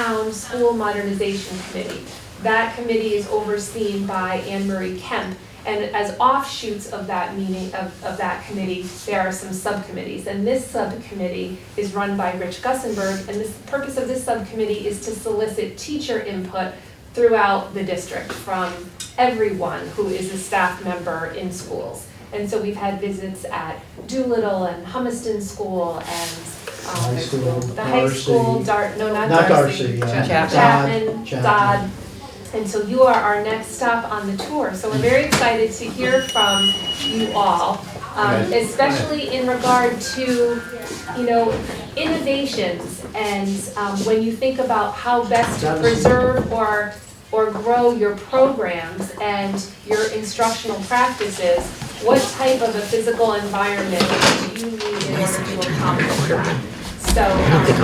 town school modernization committee. That committee is overseen by Anne Marie Kemp, and as offshoots of that meeting, of that committee, there are some subcommittees. And this subcommittee is run by Rich Gussenberg, and the purpose of this subcommittee is to solicit teacher input throughout the district from everyone who is a staff member in schools. And so we've had visits at Doolittle and Humiston School and the high school, not Darcy, Chapman, Dodd. And so you are our next stop on the tour. So we're very excited to hear from you all, especially in regard to, innovations and when you think about how best to preserve or grow your programs and your instructional practices. What type of a physical environment do you need in order to accomplish that? So,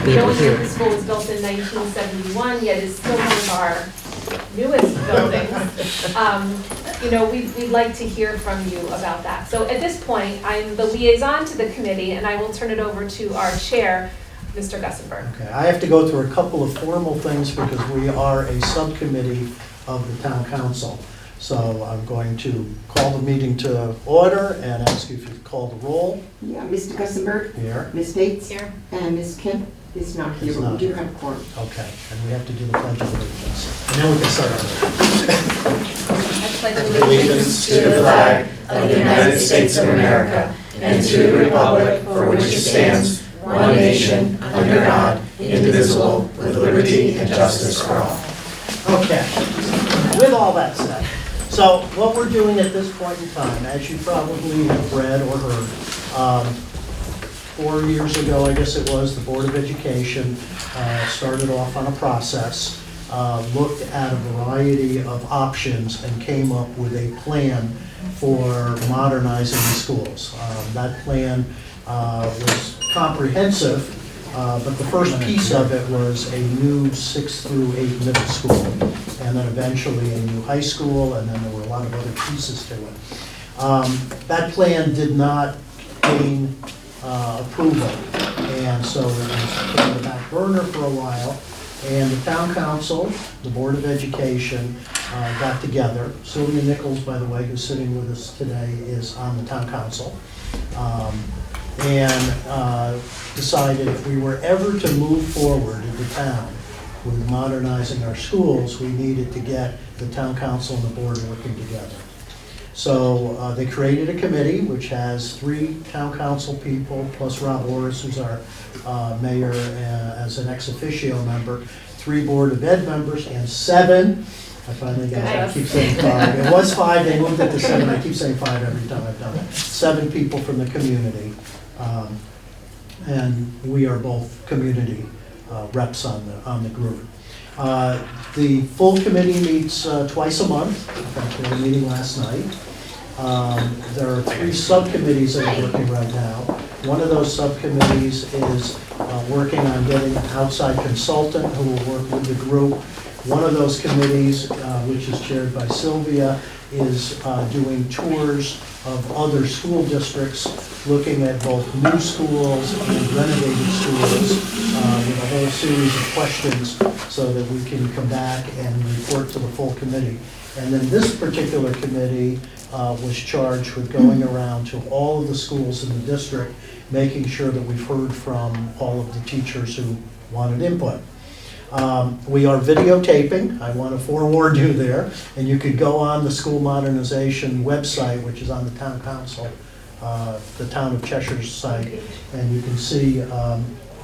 the school was built in 1971, yet is still one of our newest buildings. We'd like to hear from you about that. So at this point, I'm the liaison to the committee, and I will turn it over to our chair, Mr. Gussenberg. Okay, I have to go through a couple of formal things because we are a subcommittee of the town council. So I'm going to call the meeting to order and ask you if you'd call the roll. Yeah, Mr. Gussenberg. Here. Ms. Bates. Here. And Ms. Kemp is not here, but we do have a quorum. Okay, and we have to do the pledge of allegiance. And then we can start. I pledge allegiance to the flag of the United States of America and to the republic for which it stands, one nation, under God, indivisible, with liberty and justice for all. Okay, with all that said, so what we're doing at this point in time, as you probably have read or heard, 4 years ago, I guess it was, the Board of Education started off on a process, looked at a variety of options and came up with a plan for modernizing the schools. That plan was comprehensive, but the first piece of it was a new 6th through 8 middle school, and then eventually a new high school, and then there were a lot of other pieces to it. That plan did not gain approval, and so it was put on the back burner for a while, and the town council, the Board of Education, got together. Sylvia Nichols, by the way, who's sitting with us today, is on the town council, and decided if we were ever to move forward in the town with modernizing our schools, we needed to get the town council and the board working together. So they created a committee which has 3 town council people, plus Rob Orris, who's our mayor as an ex officio member, 3 board of ed members, and 7, I finally got it, I keep saying 5. It was 5, they moved it to 7, I keep saying 5 every time I've done it. 7 people from the community, and we are both community reps on the group. The full committee meets twice a month. In fact, we had a meeting last night. There are 3 subcommittees that are working right now. One of those subcommittees is working on getting an outside consultant who will work with the group. One of those committees, which is chaired by Sylvia, is doing tours of other school districts, looking at both new schools and renovated schools with a whole series of questions so that we can come back and report to the full committee. And then this particular committee was charged with going around to all of the schools in the district, making sure that we've heard from all of the teachers who wanted input. We are videotaping, I want to forewarn you there, and you could go on the school modernization website, which is on the town council, the town of Cheshire's site, and you can see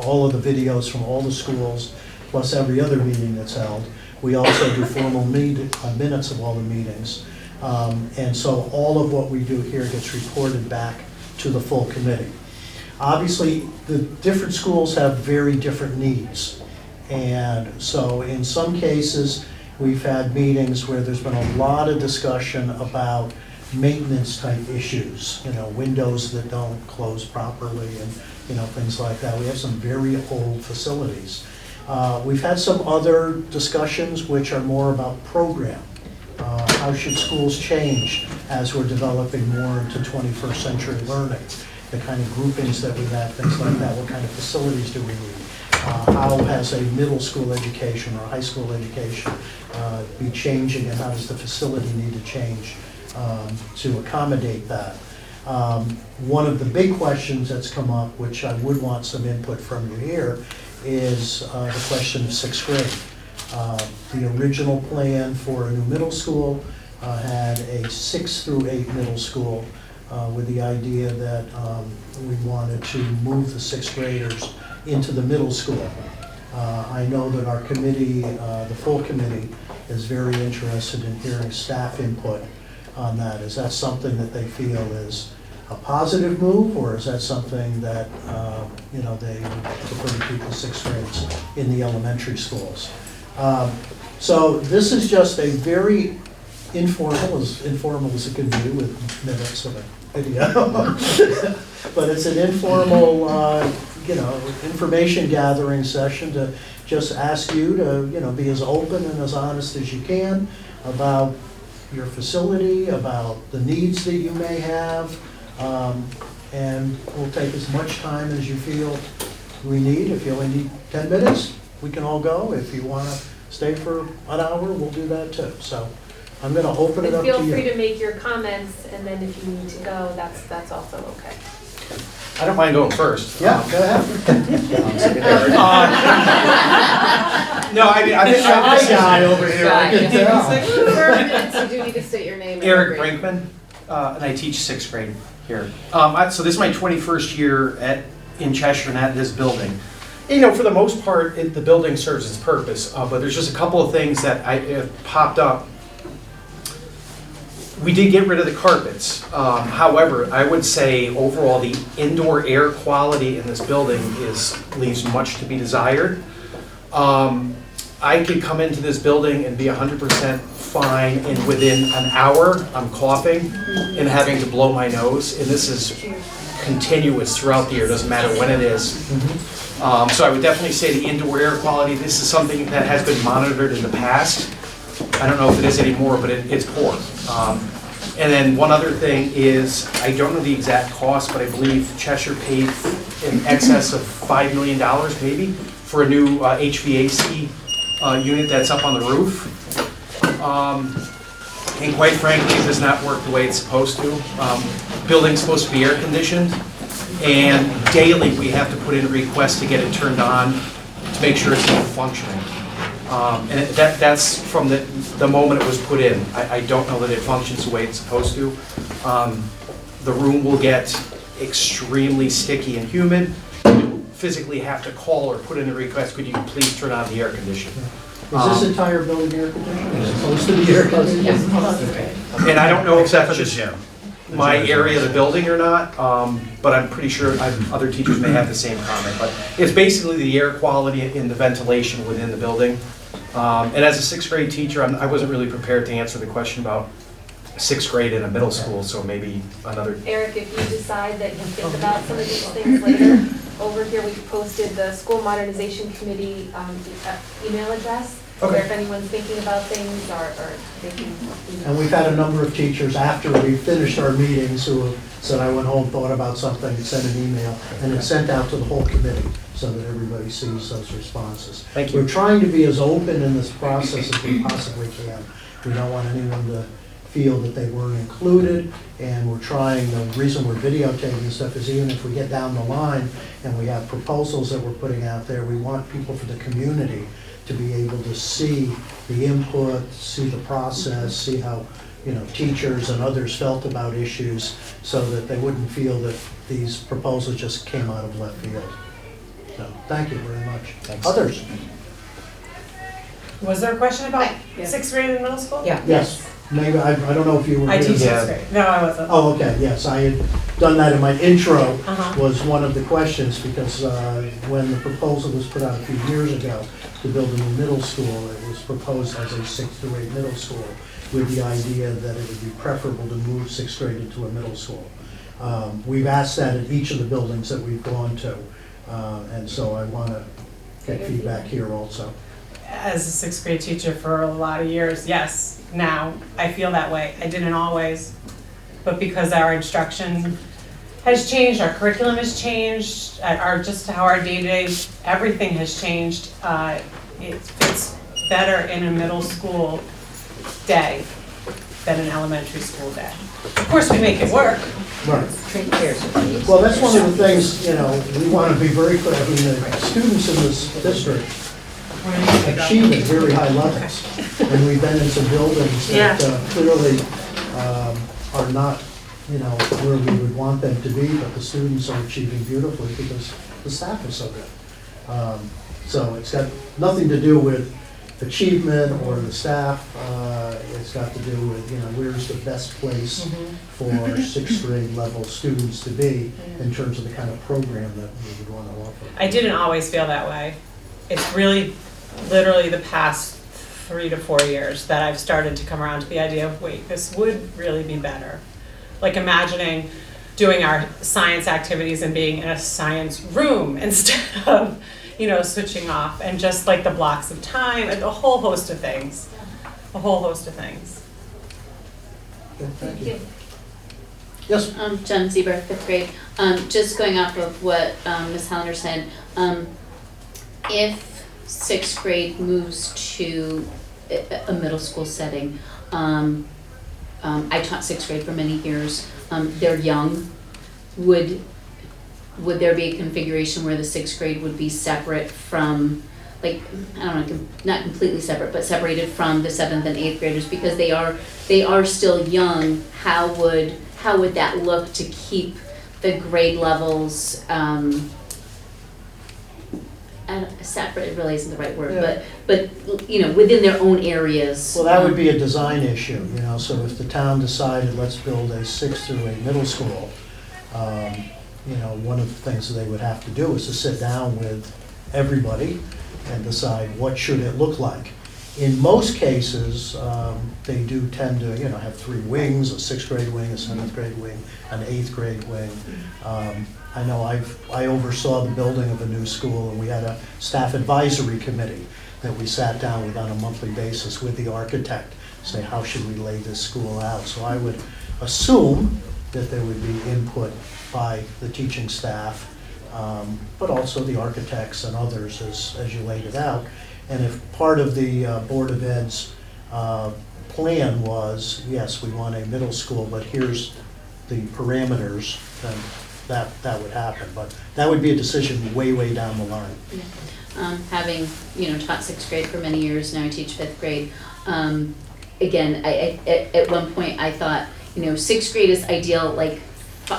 all of the videos from all the schools, plus every other meeting that's held. We also do formal minutes of all the meetings. And so all of what we do here gets reported back to the full committee. Obviously, the different schools have very different needs. And so in some cases, we've had meetings where there's been a lot of discussion about maintenance type issues, windows that don't close properly and, things like that. We have some very old facilities. We've had some other discussions which are more about program. How should schools change as we're developing more into 21st century learning? The kind of groupings that we have, things like that. What kind of facilities do we need? how has a middle school education or a high school education be changing, and how does the facility need to change to accommodate that? One of the big questions that's come up, which I would want some input from you here, is the question of sixth grade. The original plan for a new middle school had a 6 through 8 middle school with the idea that we wanted to move the sixth graders into the middle school. I know that our committee, the full committee, is very interested in hearing staff input on that. Is that something that they feel is a positive move, or is that something that they would prefer to keep the sixth grades in the elementary schools? So this is just a very informal as it can be with minutes of a video, but it's an informal, information gathering session to just ask you to, be as open and as honest as you can about your facility, about the needs that you may have, and we'll take as much time as you feel we need. If you only need 10 minutes, we can all go. If you want to stay for an hour, we'll do that too. So I'm going to open it up to you. And feel free to make your comments, and then if you need to go, that's also okay. I don't mind going first. Yeah, go ahead. No, I mean, I've been Shy over here, I can tell. For a minute, you do need to state your name. and Eric your grade. Brinkman, and I teach sixth grade here. So this is my 21st year in Cheshire and at this building. For the most part, the building serves its purpose, but there's just a couple of things that popped up. We did get rid of the carpets. However, I would say overall the indoor air quality in this building leaves much to be desired. I could come into this building and be 100% fine, and within an hour, I'm coughing and having to blow my nose, and this is continuous throughout the year, doesn't matter when it is. So I would definitely say the indoor air quality, this is something that has been monitored in the past. I don't know if it is anymore, but it's poor. And then one other thing is, I don't know the exact cost, but I believe Cheshire paid in excess of $5 million maybe for a new HVAC unit that's up on the roof. And quite frankly, it does not work the way it's supposed to. Building's supposed to be air conditioned, and daily we have to put in requests to get it turned on to make sure it's even functioning. And that's from the moment it was put in. I don't know that it functions the way it's supposed to. The room will get extremely sticky and humid. You physically have to call or put in a request, could you please turn on the air conditioner? Is this entire building air conditioned? Is it supposed to be air conditioned? And I don't know if Except that's for the just gym. my area of the building or not, but I'm pretty sure other teachers may have the same comment. But it's basically the air quality and the ventilation within the building. And as a sixth grade teacher, I wasn't really prepared to answer the question about sixth grade in a middle school, so maybe another. Eric, if you decide that you think about some of these things later, over here we posted the School Modernization Committee email address. Okay. Where if anyone's thinking about things or they can. And we've had a number of teachers after we finished our meetings who said, I went home, thought about something, and sent an email, and it's sent out to the whole committee so that everybody sees those responses. Thank you. We're trying to be as open in this process as we possibly can. We don't want anyone to feel that they weren't included, and we're trying, the reason we're videotaping this stuff is even if we get down the line and we have proposals that we're putting out there, we want people from the community to be able to see the input, see the process, see how teachers and others felt about issues, so that they wouldn't feel that these proposals just came out of left field. So, thank you very much. Thanks. Others? Was there a question about Yeah. sixth grade in middle school? Yeah. Yes. Maybe, I don't know if you were I here. teach Yeah. sixth grade. No, I wasn't. Oh, okay, yes, I had done that in my intro, Uh-huh. was one of the questions, because when the proposal was put out a few years ago to build a new middle school, it was proposed as a 6th through 8 middle school, with the idea that it would be preferable to move sixth grade into a middle school. We've asked that at each of the buildings that we've gone to, and so I want to get feedback here also. As a sixth grade teacher for a lot of years, yes, now I feel that way. I didn't always, but because our instruction has changed, our curriculum has changed, just how our day-to-day, everything has changed. It fits better in a middle school day than an elementary school day. Of course, we make it work. Right. Well, Well, that's one of the things, you know, we want to be very clear. I mean, the students in this district achieve at very high levels. And we've been in some buildings that clearly are not, you know, where we would want them to be, but the students are achieving beautifully because the staff is so good. So it's got nothing to do with achievement or the staff. It's got to do with, you know, where's the best place for sixth grade level students to be in terms of the kind of program that we would want to offer. I didn't always feel that way. It's really, literally the past 3 to 4 years that I've started to come around to the idea of, wait, this would really be better. Like imagining doing our science activities and being in a science room instead of, you know, switching off, and just like the blocks of time and a whole host of things. A whole host of things. Okay, thank you. Yes? Jen Sieber, 5th grade. Just going off of what Ms. Hollander said, if 6th grade moves to a middle school setting, I taught 6th grade for many years. They're young. Would there be a configuration where the 6th grade would be separate from, like, I don't know, not completely separate, but separated from the 7th and 8th graders, because they are still young? How would that look to keep the grade levels separate? It really isn't the right word, Yeah. but you know, within their own areas. Well, that would be a design issue, you know, so if the town decided, let's build a 6th through 8 middle school, you know, one of the things that they would have to do is to sit down with everybody and decide what should it look like. In most cases, they do tend to, you know, have 3 wings, a 6th grade wing, a 7th grade wing, an 8th grade wing. I know I oversaw the building of a new school, and we had a staff advisory committee that we sat down with on a monthly basis with the architect, say, how should we lay this school out? So I would assume that there would be input by the teaching staff, but also the architects and others as you laid it out. And if part of the Board of Ed's plan was, yes, we want a middle school, but here's the parameters, then that would happen. But that would be a decision way, way down the line. Yeah. Having, you know, taught 6th grade for many years, now I teach 5th grade. Again, at one point I thought, you know, 6th grade is ideal, like,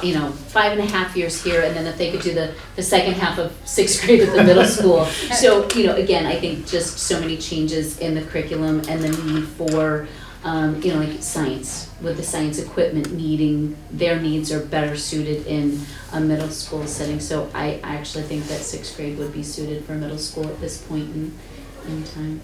you know, 5.5 years here, and then if they could do the second half of 6th grade at the middle school. So, you know, again, I think just so many changes in the curriculum and the need for, you know, like science, with the science equipment needing, their needs are better suited in a middle school setting. So I actually think that 6th grade would be suited for middle school at this point in time.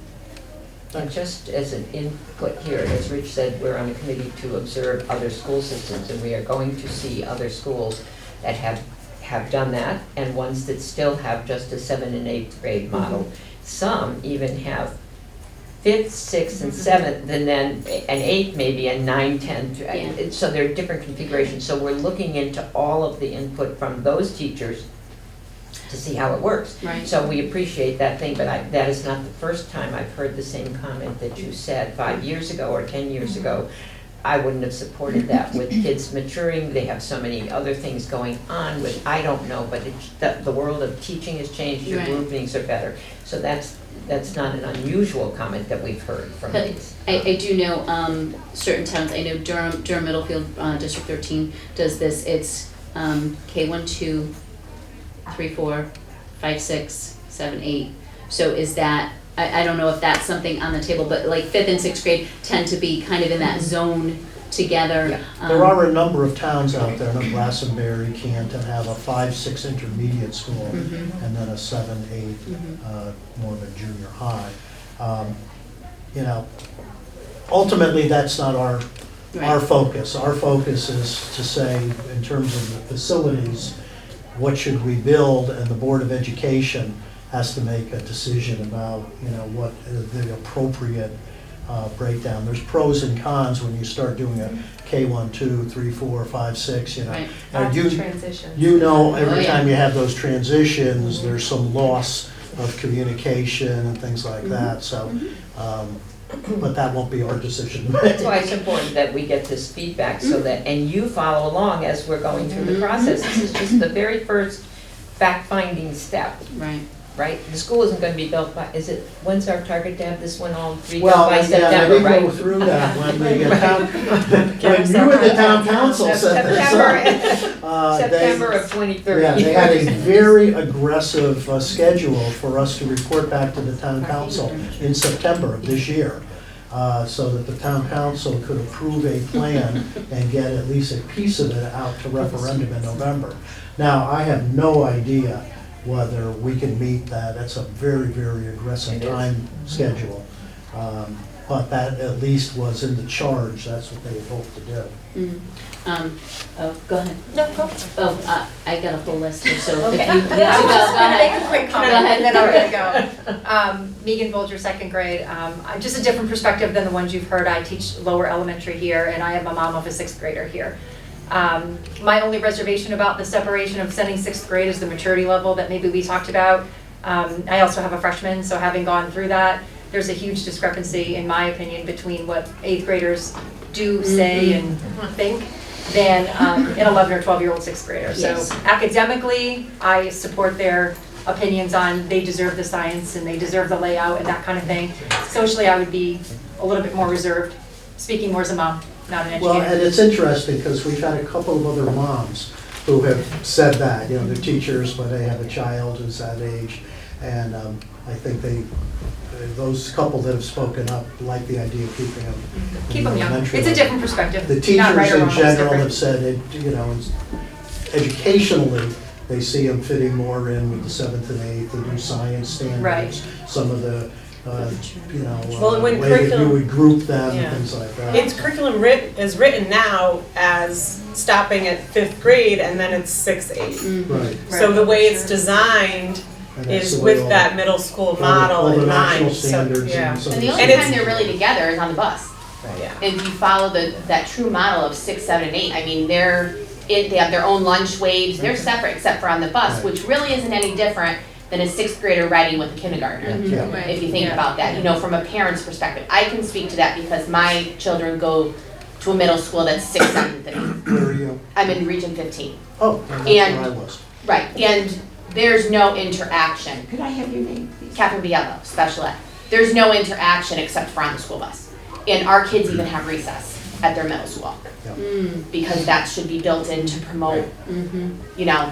And just as an input here, as Rich said, we're on a committee to observe other school systems, and we are going to see other schools that have done that, and ones that still have just a 7th and 8th grade model. Some even have 5th, 6th, and 7th, and then an 8th maybe, and 9, 10. Yeah. So there are different configurations. So we're looking into all of the input from those teachers to see how it works. Right. So we appreciate that thing, but that is not the first time I've heard the same comment that you said 5 years ago or 10 years ago. I wouldn't have supported that. With kids maturing, they have so many other things going on with, I don't know, but the world of teaching has changed, your Right. groupings are better. So that's not an unusual comment that we've heard from But these. I do know certain towns, I know Durham Middlefield, District 13 does this. It's K1, 2, 3, 4, 5, 6, 7, 8. So is that, I don't know if that's something on the table, but like 5th and 6th grade tend to be kind of in that zone together. There are a number of towns out there, no, Glastonbury, Canton, have a 5-6 intermediate school, and then a 7-8, more of a junior high. You know, ultimately, that's not our focus. Our focus is to say, in terms of the facilities, what should we build, and the Board of Education has to make a decision about, you know, what the appropriate breakdown. There's pros and cons when you start doing a K1, 2, 3, 4, 5, 6, you know. Right. Lots You- of transitions. You know, every Oh, yeah. time you have those transitions, there's some loss of communication and things like that, so, but that won't be our decision to make. That's why it's important that we get this feedback so that, and you follow along as we're going through the process. This is just the very first fact-finding step, Right. right? The school isn't gonna be built by, when's our target to have this one all redone Well, by yeah, September, they right? go through that when the town, when you and the town council set this up. September of 2030. Yeah, they had a very aggressive schedule for us to report back to the town council in September of this year, so that the town council could approve a plan and get at least a piece of it out to referendum in November. Now, I have no idea whether we can meet that. It's a very, very aggressive It is. time schedule. But that at least was in the charge, that's what they had hoped to do. Mm. Oh, go ahead. No, go. Oh, I got a whole list here, so if Okay. you, go I was just gonna make ahead. a quick Go comment ahead. and then I'm gonna go. Megan Bolger, second grade. Just a different perspective than the ones you've heard. I teach lower elementary here and I am a mom of a sixth grader here. My only reservation about the separation of sending sixth grade is the maturity level that maybe we talked about. I also have a freshman, so having gone through that, there's a huge discrepancy, in my opinion, between what eighth graders do, say, and think than an 11 or 12-year-old sixth grader. So Yes. academically, I support their opinions on they deserve the science and they deserve the layout and that kind of thing. Socially, I would be a little bit more reserved, speaking more as a mom, not an Well, educator. and it's interesting, because we've had a couple of other moms who have said that, you know, they're teachers, but they have a child who's that age, and I think those couple that have spoken up like the idea of keeping them in Keep them young. elementary It's a level. different perspective. The Not teachers right or in wrong, it's general different. have said, you know, educationally, they see them fitting more in with the 7th and 8th, the new science standards, Right. some of the, you know, Well, when way that you curriculum- would group them Yeah. and things like that. Its curriculum is written now as stopping at 5th grade and then it's 6, 8. Right. So the way it's designed And that's is the way with all- that middle school all the- model all the in national mind, so, standards yeah. and some And of the the only And time it's- they're really together is on the bus. Yeah. If you follow that true model of 6, 7, and 8, I mean, they have their own lunch waves, they're separate except for on the bus, Right. which really isn't any different than a 6th grader riding with a kindergartner. Yeah. If you think Yeah. about that, you know, from a parent's perspective. I can speak to that because my children go to a middle school that's 6th, 7th, and 8th. Where are you? I'm in Region 15. Oh, that's And- where I was. Right, and there's no interaction. Could I have your name, please? Catherine Biello, special ed. There's no interaction except for on the school bus. And our kids even have recess at their middle school because that should be built in to promote, you know,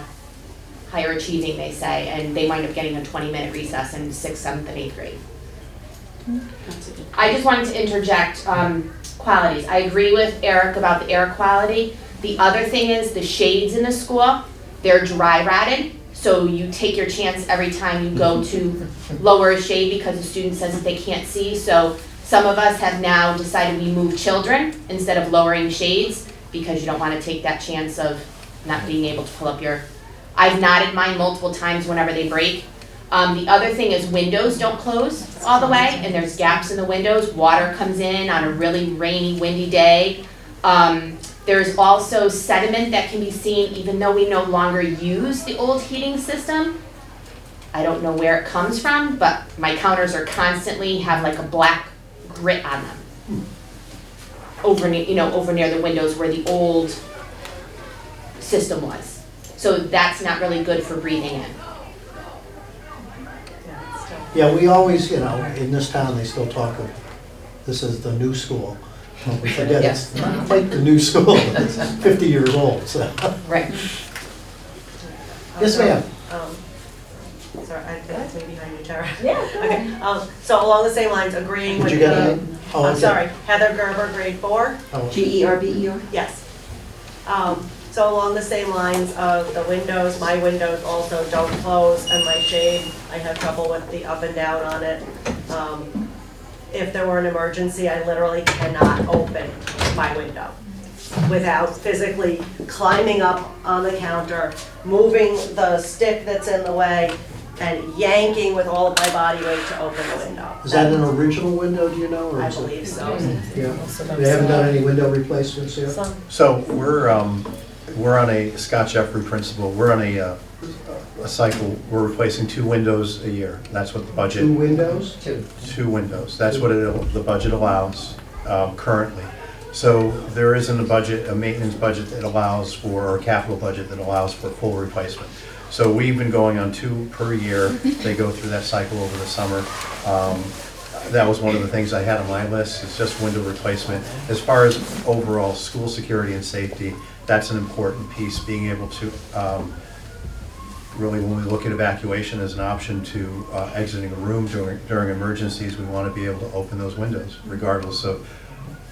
higher achieving, they say, and they wind up getting a 20-minute recess in 6th, 7th, and 8th grade. I just wanted to interject qualities. I agree with Eric about the air quality. The other thing is the shades in the school, they're dry rotted. So you take your chance every time you go to lower a shade because the student says that they can't see. So some of us have now decided we move children instead of lowering shades because you don't want to take that chance of not being able to pull up your. I've knotted mine multiple times whenever they break. The other thing is windows don't close all the way and there's gaps in the windows. Water comes in on a really rainy, windy day. There's also sediment that can be seen even though we no longer use the old heating system. I don't know where it comes from, but my counters are constantly have like a black grit on them. Over near the windows where the old system was. So that's not really good for breathing in. Yeah, we always, you know, in this town, they still talk of, this is the new school. Well, we forget, it's not quite the new school, it's 50 years old, so. Right. Yes, ma'am. Sorry, I got to behind you, Tara. Yeah. Okay, so along the same lines, agreeing Did with you get a name? Oh, I'm okay. sorry, Heather Gerber, grade 4. Oh, Gerber? Yes. So along the same lines of the windows, my windows also don't close, and my shade, I have trouble with the up and down on it. If there were an emergency, I literally cannot open my window without physically climbing up on the counter, moving the stick that's in the way, and yanking with all of my body weight to open the window. Is that an original window, do you know? or I is it- believe so. Yeah. They haven't done any window replacements yet? So we're on a Scott Jeffrey principle. We're on a cycle. We're replacing 2 windows a year. That's what the budget. 2 windows? 2 windows. That's what the budget allows currently. So there isn't a maintenance budget that allows for, or a capital budget that allows for full replacement. So we've been going on 2 per year. They go through that cycle over the summer. That was one of the things I had on my list, is just window replacement. As far as overall school security and safety, that's an important piece, being able to, really when we look at evacuation as an option to exiting a room during emergencies, we want to be able to open those windows regardless of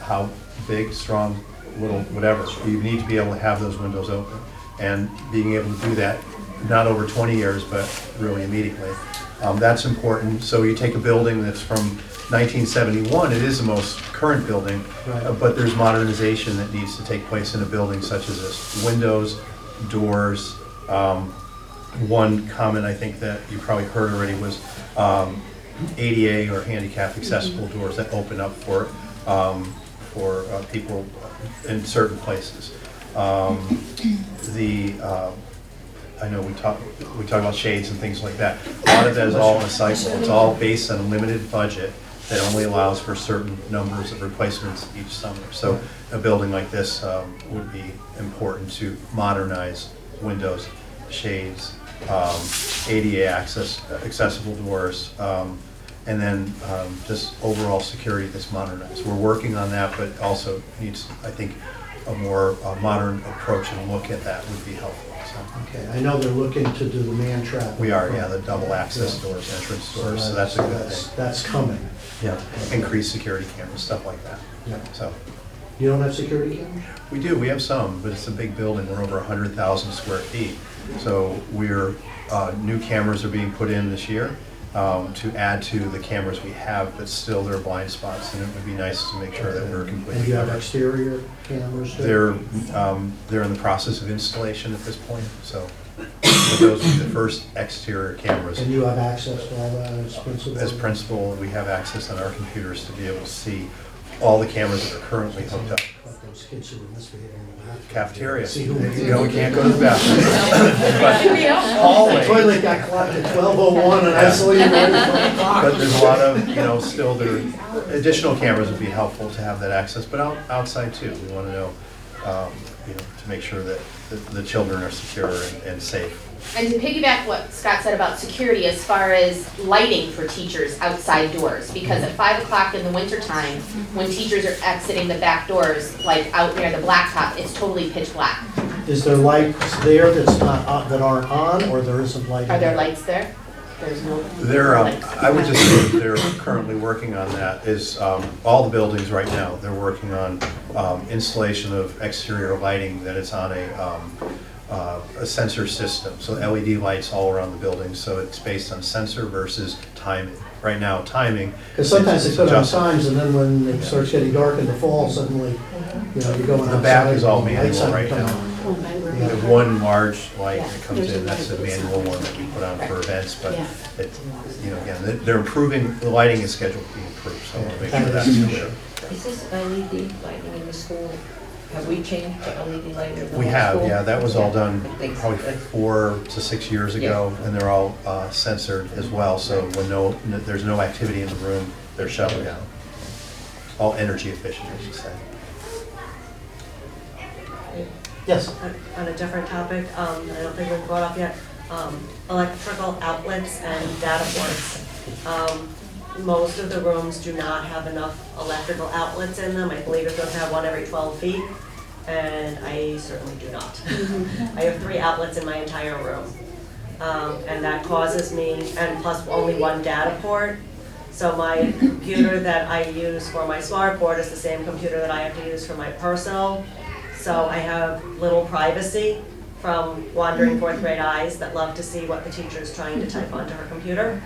how big, strong, little, whatever. You need to be able to have those windows open. And being able to do that, not over 20 years, but really immediately. That's important. So you take a building that's from 1971, it is the most current building, Right. but there's modernization that needs to take place in a building such as this. Windows, doors. One comment I think that you probably heard already was ADA or handicap accessible doors that open up for people in certain places. I know we talk about shades and things like that. A lot of that is all in a cycle. It's all based on a limited budget that only allows for certain numbers of replacements each summer. So a building like this would be important to modernize windows, shades, ADA accessible doors, and then just overall security that's modernized. We're working on that, but also needs, I think, a more modern approach and look at that would be helpful. So. Okay, I know they're looking to do the man trap. We are, yeah, the double access doors, entrance doors, so that's a good thing. That's coming. Yeah, increased security cameras, stuff like that. Yeah. So, You don't have security cameras? we do, we have some, but it's a big building, we're over 100,000 square feet. So new cameras are being put in this year to add to the cameras we have, but still there are blind spots, and it would be nice to make sure that we're And completely you have covered. exterior cameras too? They're in the process of installation at this point, so but those will be the first exterior cameras. And you have access to all that as principal? As principal, we have access on our computers to be able to see all the cameras that are currently hooked up. But those kids who are misbehaving in the bathroom. Cafeteria. See who You know, we can't go to the bathroom. But hallway. The toilet got clogged at 12:01 and I saw you right at 12 But there's a lot of, still there, additional cameras would be helpful to have that access, but outside too. We want to know, to make sure that the children are secure and safe. And to piggyback what Scott said about security as far as lighting for teachers outside doors, because at 5 o'clock in the wintertime, when teachers are exiting the back doors, like out near the blacktop, it's totally pitch black. Is there lights there that's not on, that aren't on, or there isn't lighting? Are there lights there? There's no lights. I would just say that they're currently working on that, is all the buildings right now, they're working on installation of exterior lighting that is on a sensor system, so LED lights all around the building, so it's based on sensor versus timing. Right now, timing. Because sometimes they put on adjustable. signs and then when it starts getting dark in the fall, suddenly, you're going outside. The back is all and the lights manual aren't right coming now. on. We have one large light that comes in, that's a manual one that we put on for events, but it, again, they're improving, the lighting is scheduled to be improved, so we'll make sure that's clear. Is this LED lighting in the school? Have we changed to LED lighting in the We whole have, school? yeah, that was all done I think so. probably 4 to 6 years ago, and they're all censored as well, so when there's no activity in the room, they're shut down. All energy efficient, I should say. Yes. On a different topic, I don't think we've brought up yet, electrical outlets and data ports. Most of the rooms do not have enough electrical outlets in them. I believe it's supposed to have one every 12 feet, and I certainly do not. I have 3 outlets in my entire room, and that causes me, and plus only 1 data port. So my computer that I use for my smart board is the same computer that I have to use for my personal. So I have little privacy from wandering 4th grade eyes that love to see what the teacher is trying to type onto her computer.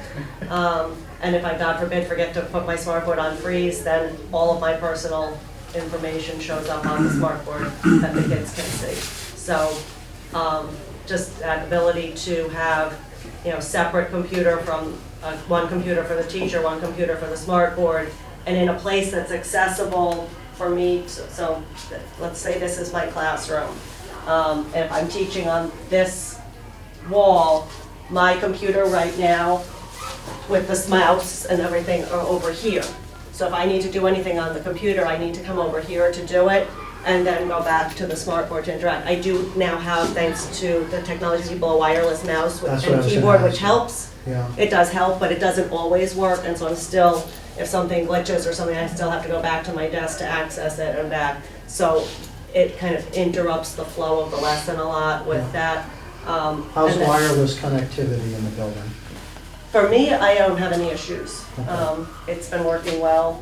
And if I, God forbid, forget to put my smartboard on freeze, then all of my personal information shows up on the smartboard that the kids can see. So just that ability to have separate computer from, one computer for the teacher, one computer for the smart board, and in a place that's accessible for me. So let's say this is my classroom. If I'm teaching on this wall, my computer right now with this mouse and everything are over here. So if I need to do anything on the computer, I need to come over here to do it and then go back to the smart board to interact. I do now have, thanks to the technology people, a wireless mouse That's what I and was keyboard, gonna which ask. helps. Yeah. It does help, but it doesn't always work, and so I'm still, if something glitches or something, I still have to go back to my desk to access it and back. So it kind of interrupts the flow of the lesson a lot with that. How's And then- wireless connectivity in the building? For me, I don't have any issues. Okay. It's been working well,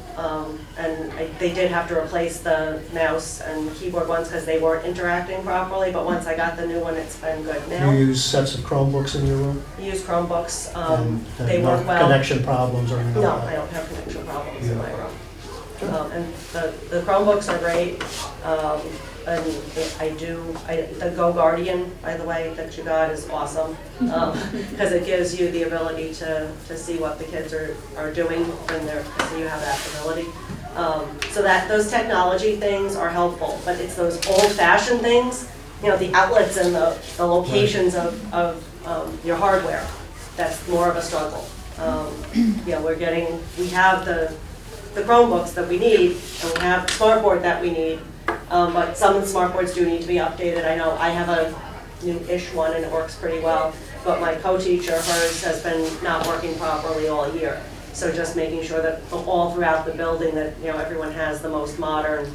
and they did have to replace the mouse and keyboard ones because they weren't interacting properly, but once I got the new one, it's been good Do now. you use sets of Chromebooks in your room? Use Chromebooks, And they no work well. connection problems or anything No, like I that? don't have connection problems in my room. Good. And the Chromebooks are great, and the Go Guardian, by the way, that you got is awesome, because it gives you the ability to see what the kids are doing when so you have that ability. So those technology things are helpful, but it's those old-fashioned things, the outlets and the locations of your hardware, that's more of a struggle. We have the Chromebooks that we need, and we have the smart board that we need, but some of the smart boards do need to be updated. I know I have a new-ish one and it works pretty well, but my co-teacher, hers has been not working properly all year. So just making sure that all throughout the building that, everyone has the most modern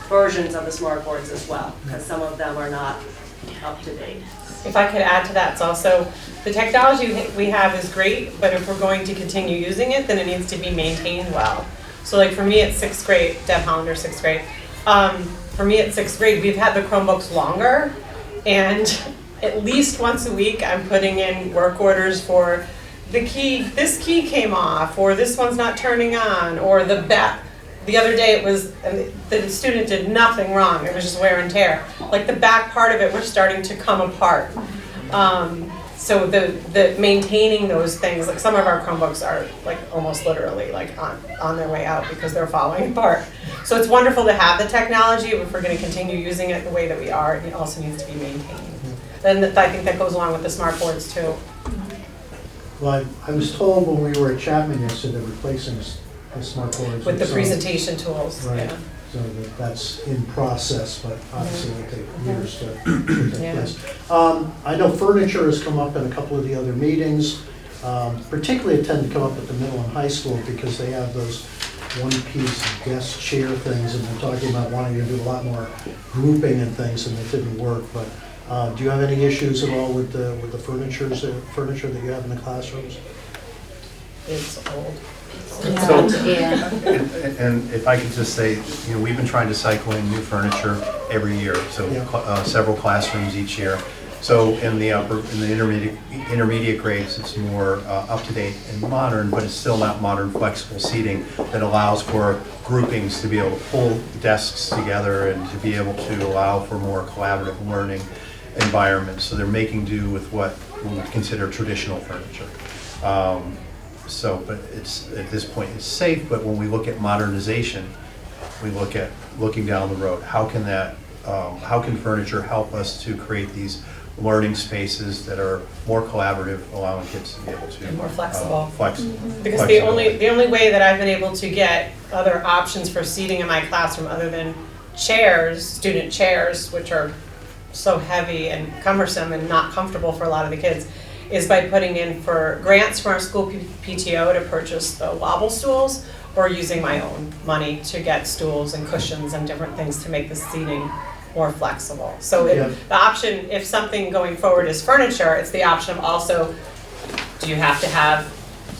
versions of the smart boards as well, because some of them are not up to date. If I could add to that, it's also, the technology we have is great, but if we're going to continue using it, then it needs to be maintained well. So like for me at 6th grade, Deb Hollander, 6th grade, for me at 6th grade, we've had the Chromebooks longer, and at least once a week, I'm putting in work orders for this key came off, or this one's not turning on, or the other day it was, the student did nothing wrong, it was just wear and tear. Like the back part of it was starting to come apart. So the maintaining those things, like some of our Chromebooks are like almost literally like on their way out because they're falling apart. So it's wonderful to have the technology, but if we're gonna continue using it the way that we are, it also needs to be maintained. Then I think that goes along with the smart boards too. Well, I was told when we were at Chapman yesterday, they're replacing the smart boards. With the some- presentation tools, Right. yeah. So that's in process, but obviously it'll take years to take Yeah. place. I know furniture has come up in a couple of the other meetings. Particularly it tend to come up at the middle and high school because they have those one-piece desk chair things, and they're talking about wanting to do a lot more grouping and things, and it didn't work. But do you have any issues at all with the furniture that you have in the classrooms? It's old. Yeah. And if I could just say, we've been trying to cycle in new furniture every year, so Yeah. several classrooms each year. So in the intermediate grades, it's more up to date and modern, but it's still not modern flexible seating that allows for groupings to be able to pull desks together and to be able to allow for more collaborative learning environments. So they're making do with what we would consider traditional furniture. But at this point, it's safe, but when we look at modernization, we look at looking down the road. How can furniture help us to create these learning spaces that are more collaborative, allowing kids to be able to. And more flexible. Because the only way that I've been able to get other options for seating in my classroom other than chairs, student chairs, which are so heavy and cumbersome and not comfortable for a lot of the kids, is by putting in for grants from our school PTO to purchase the wobble stools, or using my own money to get stools and cushions and different things to make the seating more flexible. So the option, if something going forward is furniture, it's the option of also, do you have to have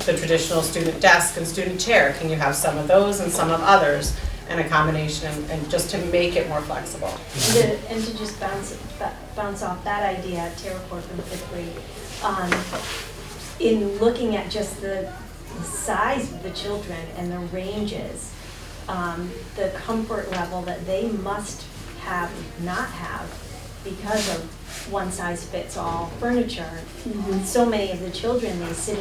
the traditional student desk and student chair? Can you have some of those and some of others, and a combination, and just to make it more flexible? And to just bounce off that idea, Tara Ford from 5th grade, in looking at just the size of the children and the ranges, the comfort level that they must have, not have, because of one-size-fits-all furniture. So many of the children, they sit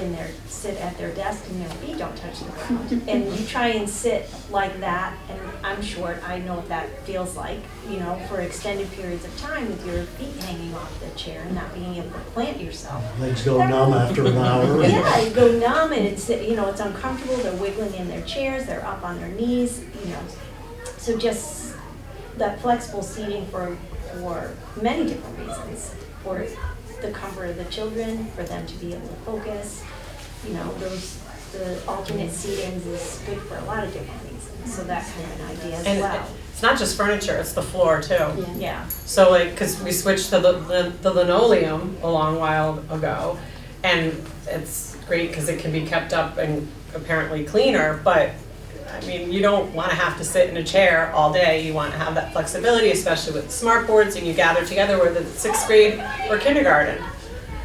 at their desk and their feet don't touch the ground. And you try and sit like that, and I'm short, I know what that feels like, you know, for extended periods of time with your feet hanging off the chair and not being able to plant yourself. Legs go numb after an hour. Yeah, you go numb and it's, you know, it's uncomfortable, they're wiggling in their chairs, they're up on their knees, you know. So just that flexible seating for many different reasons, for the comfort of the children, for them to be able to focus, you know, the alternate seatings is good for a lot of different reasons, so that kind of an idea as And well. it's not just furniture, it's the floor too. Yeah. So like, because we switched to the linoleum a long while ago, and it's great because it can be kept up and apparently cleaner, but I mean, you don't want to have to sit in a chair all day. You want to have that flexibility, especially with smart boards, and you gather together, whether it's 6th grade or kindergarten.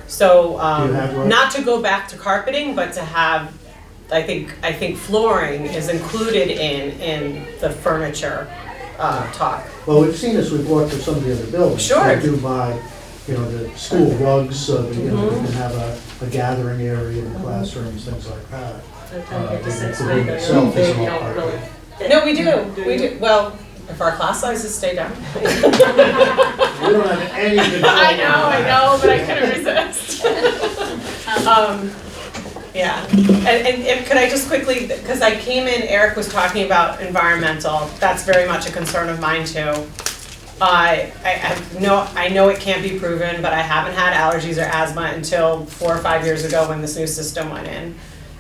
So Do you have one? not to go back to carpeting, but to have, I think flooring is included in the furniture talk. Well, we've seen this, we've walked through some of the other buildings. Sure. They do buy, you know, the school rugs, so that, you know, we can have a gathering area in the classrooms, things like that. The room itself is all carpeted. No, we do. Well, if our class sizes stay down. We don't have any control. I know, but I couldn't resist. Yeah, and could I just quickly, because I came in, Eric was talking about environmental, that's very much a concern of mine too. I know it can't be proven, but I haven't had allergies or asthma until 4 or 5 years ago when this new system went in.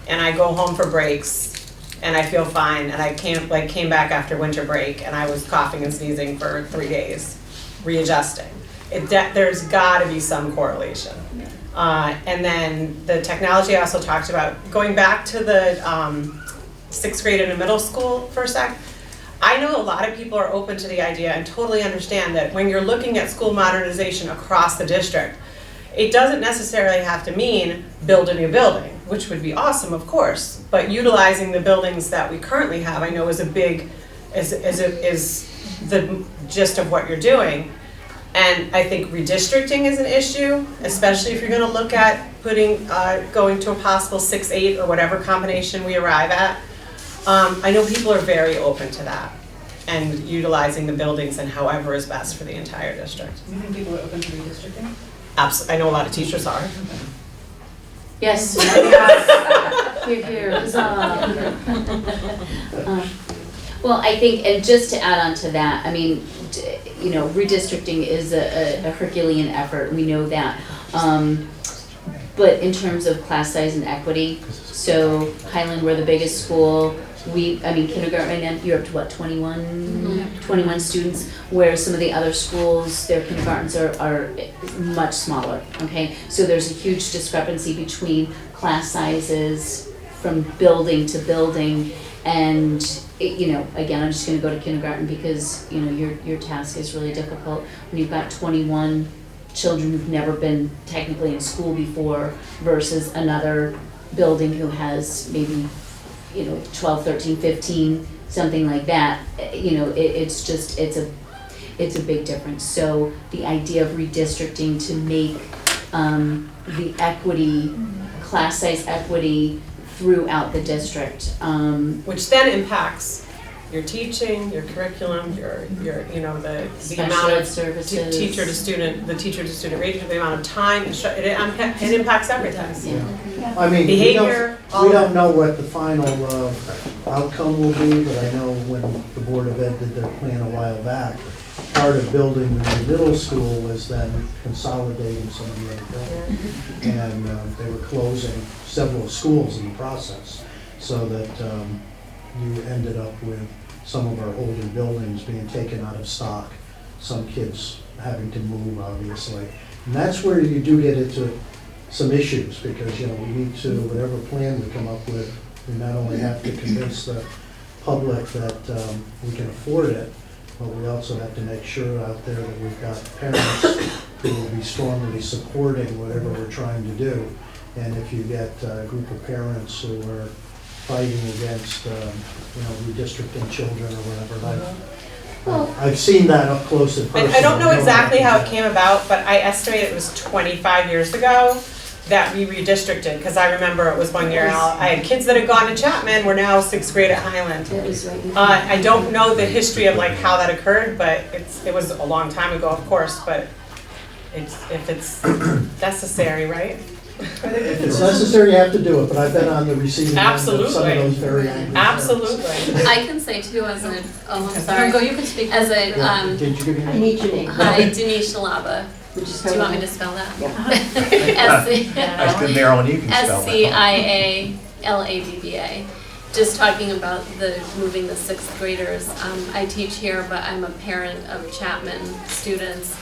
And I go home for breaks and I feel fine, and I came back after winter break and I was coughing and sneezing for 3 days, readjusting. There's gotta be some correlation. And then the technology I also talked about, going back to the 6th grade and middle school for a sec, I know a lot of people are open to the idea and totally understand that when you're looking at school modernization across the district, it doesn't necessarily have to mean build a new building, which would be awesome, of course, but utilizing the buildings that we currently have, I know is the gist of what you're doing. And I think redistricting is an issue, especially if you're gonna look at going to a possible 6-8 or whatever combination we arrive at. I know people are very open to that and utilizing the buildings and however is best for the entire district. Do you think people are open to redistricting? Absolutely, I know a lot of teachers are. Yes. Here, here, huzzah. Well, I think, and just to add on to that, I mean, you know, redistricting is a Herculean effort, we know that. But in terms of class size and equity, so Highland, we're the biggest school. Kindergarten, and you're up to what, 21 students, where some of the other schools, their kindergartens are much smaller, okay? So there's a huge discrepancy between class sizes from building to building, and you know, again, I'm just gonna go to kindergarten because, you know, your task is really difficult when you've got 21 children who've never been technically in school before versus another building who has maybe, you know, 12, 13, 15, something like that. You know, it's a big difference. So the idea of redistricting to make the equity, class size equity throughout the district. Which then impacts your teaching, your curriculum, your you know, the amount of services. teacher to student ratio, the amount of time, it impacts everything. Yeah. I mean, Behavior, we don't know what the final outcome will be, but I know when the Board of Ed did their plan a while back, part of building the middle school was then consolidating some of the other buildings. And they were closing several schools in the process, so that you ended up with some of our older buildings being taken out of stock, some kids having to move, obviously. And that's where you do get into some issues, because, you know, we need to, whatever plan we come up with, we not only have to convince the public that we can afford it, but we also have to make sure out there that we've got parents who will be strongly supporting whatever we're trying to do. And if you get a group of parents who are fighting against, you know, redistricting children or whatever, I've seen that up close and personal. I don't know exactly how it came about, but I estimate it was 25 years ago that we redistricted, because I remember it was one year, I had kids that had gone to Chapman, were now 6th grade at Highland. I don't know the history of like how that occurred, but it was a long time ago, of course, but if it's necessary, right? If it's necessary, you have to do it, but I've been on the receiving end of some of Absolutely. those very angry parents. Absolutely. I can say too as a, oh, I'm sorry. Go, you can speak. As a, Did you give your I name? need your name. hi, Denise Shalaba. Would you Do spell you want me that? to spell that? Yeah. That's good, Marilyn, you can spell that. SCIALABBA. Just talking about the moving the 6th graders. I teach here, but I'm a parent of Chapman students.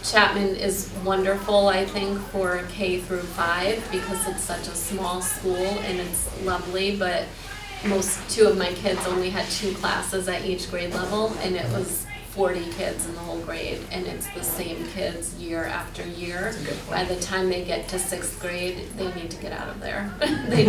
Chapman is wonderful, I think, for K through 5 because it's such a small school and it's lovely, but two of my kids only had 2 classes at each grade level, and it was 40 kids in the whole grade, and it's the same kids year after year. By the time they get to 6th grade, they need to get out of there. They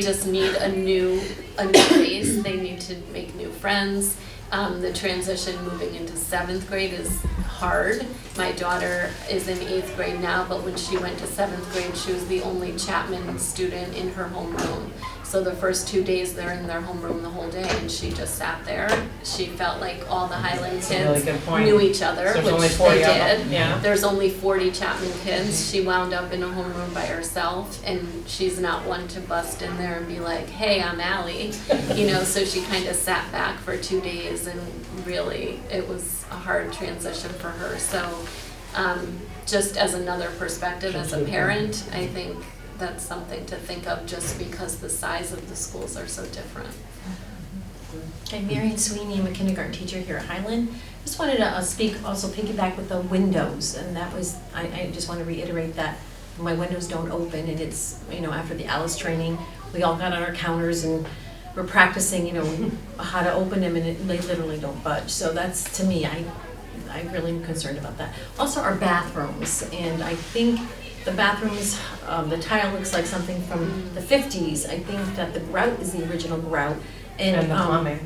just need a new face. They need to make new friends. The transition moving into 7th grade is hard. My daughter is in 8th grade now, but when she went to 7th grade, she was the only Chapman student in her homeroom. So the first 2 days they're in their homeroom the whole day, and she just sat there. She felt like all the Highland That's a really kids good point. knew each other, So there's which only 40 they of them. did. Yeah. There's only 40 Chapman kids. She wound up in a homeroom by herself, and she's not one to bust in there and be like, hey, I'm Allie. So she kind of sat back for 2 days, and really it was a hard transition for her. So just as another perspective as a parent, I think that's something to think of just because the size of the schools are so different. I'm Marion Sweeney, I'm a kindergarten teacher here at Highland. Just wanted to also piggyback with the windows, and that was, I just want to reiterate that my windows don't open, and it's, after the Alice training, we all got on our counters and we're practicing, how to open them, and they literally don't budge. So that's, to me, I really am concerned about that. Also our bathrooms, and I think the bathrooms, the tile looks like something from the 50s. I think that the grout is the original grout. And the plumbing.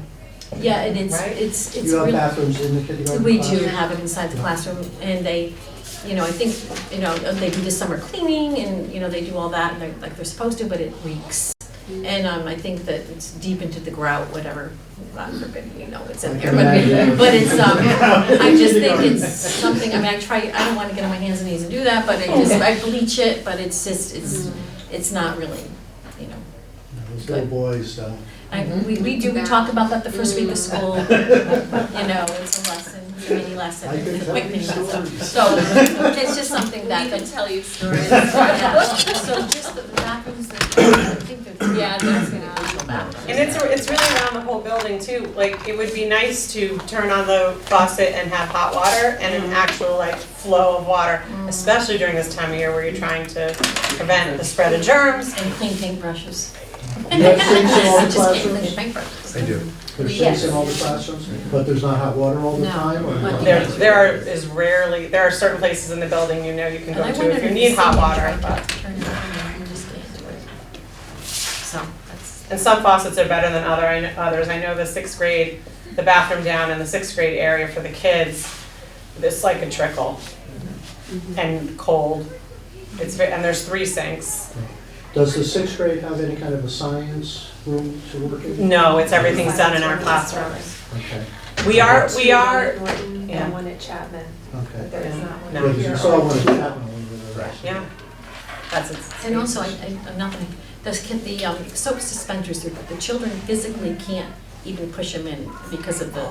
Yeah, and Right? it's You have really, bathrooms in the kindergarten we class? do have it inside the classroom, and they, I think, they do the summer cleaning, and, they do all that, and they're supposed to, but it reeks. And I think that it's deep into the grout, whatever, God forbid, it's in there, but it's, I just think it's something, I don't want to get on my hands and knees and do that, but I bleach it, but it's just, it's not really, Those little boys don't. we talk about that the first week of school, it's a lesson, a mini lesson. I could tell Quick you mini lesson. stories. So, it's just something that. We can tell you stories. So just the bathrooms, I think they're. Yeah, there's And it's really around the whole building too. Like, it would be nice to turn on the faucet and have hot water and an actual flow of water, especially during this time of year where you're trying to prevent the spread of germs. And clean paintbrushes. You have sinks in all the Just can't classrooms? clean paintbrushes. I do. There's sinks in all the classrooms, but there's not hot water all the No. time? Or But There are certain places in the building you can And go I to wondered if you if need the hot city water. tried to But turn it on and you just can't do it. So, that's. And some faucets are better than others. I know the 6th grade, the bathroom down in the 6th grade area for the kids, it's like a trickle and cold. And there's 3 sinks. Does the 6th grade have any kind of a science room to work in? No, everything's done in our classrooms. Okay, We are, Norton yeah. and one at Chapman, but okay. there is not one No. Yeah, 'cause here. you saw one at Chapman when you were there. yeah. That's it. And also, another thing, the soap suspenders, the children physically can't even push them in because of the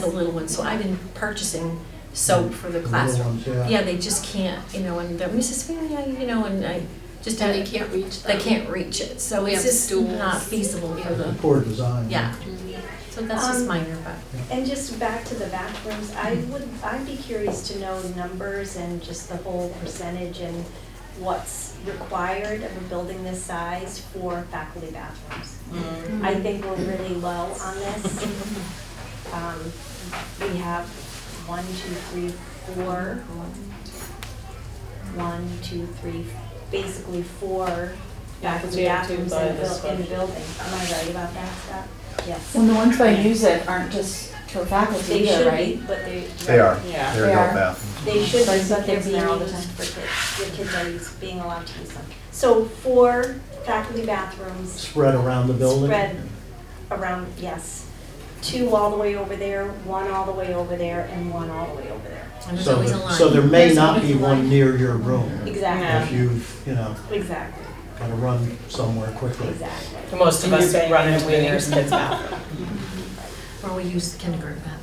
little ones. So I've been purchasing soap for the The little classroom. ones, yeah. Yeah, they just can't, and Mrs. Fanny, and I just And had. they can't reach They them. can't reach it, so We it's have just stools. not feasible for the, Poor design. yeah. So that's just minor, but. And just back to the bathrooms, I'd be curious to know numbers and just the whole percentage and what's required of a building this size for faculty bathrooms. I think we're really low on this. We have 1, 2, 3, 4. 1, 2, 3, basically 4 faculty Yeah, 'cause we have two bathrooms by in this the one. building. Am I right about that, Scott? Yes. And the ones by music aren't just for faculty They either, should right? be, but they. They are. Yeah. They're They adult are. bathrooms. They should So I be, saw but they're kids in being there all the used time. for kids. The kids are being allowed to use them. So 4 faculty bathrooms Spread around the building? spread around, yes. 2 all the way over there, 1 all the way over there, and 1 all the way over there. And there's So always a there- line. So there may There's not always be a one line. near your room. Exactly, If you've, exactly, got to run somewhere quickly. exactly. Most of And us you're run banging into the and nearest waiting. kid's bathroom. Or we use the kindergarten bathroom.